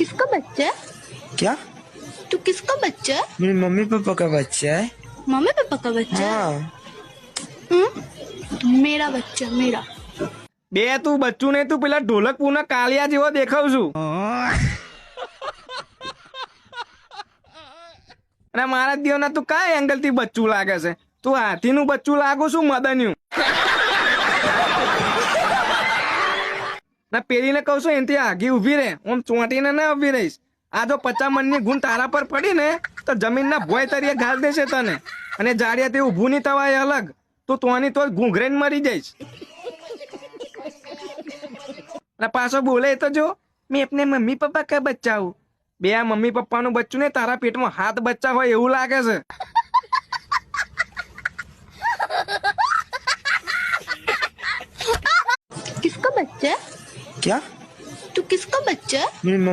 किसका बच्चा है? क्या? तू किसका बच्चा है? मेरे मम्मी पापा का बच्चा है। मम्मी पापा का बच्चा है? हाँ। मेरा बच्चा मेरा। બે તું બચ્ચું નહીં, તું પેલા ઢોલકપુરના કાલિયા જેવો દેખાવ છું. અને મારા દીવના તું કયા એંગલ થી બચ્ચું લાગે છે? તું હાથીનું બચ્ચું લાગુ છું મદન્યું. ના પેલીને કહું છું એનથી આગી ઊભી રહે, ઓમ ચોંટીને ના ઊભી રહીશ. આ જો 50 મણની ગુણ તારા પર પડી ને તો જમીનના ભોય તરીએ ઘાલ દેશે તને. અને જાડિયાથી ઊભું નહીં થવાય અલગ, તો તોની તો ઘૂંઘરેને મરી જઈશ. પાછો બોલે તો જો, મેં अपने मम्मी पापा का बच्चा हूँ. બે આ મમ્મી પપ્પાનું બચ્ચું ને તારા પેટમાં હાથ બચ્ચા હોય એવું લાગે છે. किसका बच्चा है? क्या? तू किसका बच्चा है? मेरे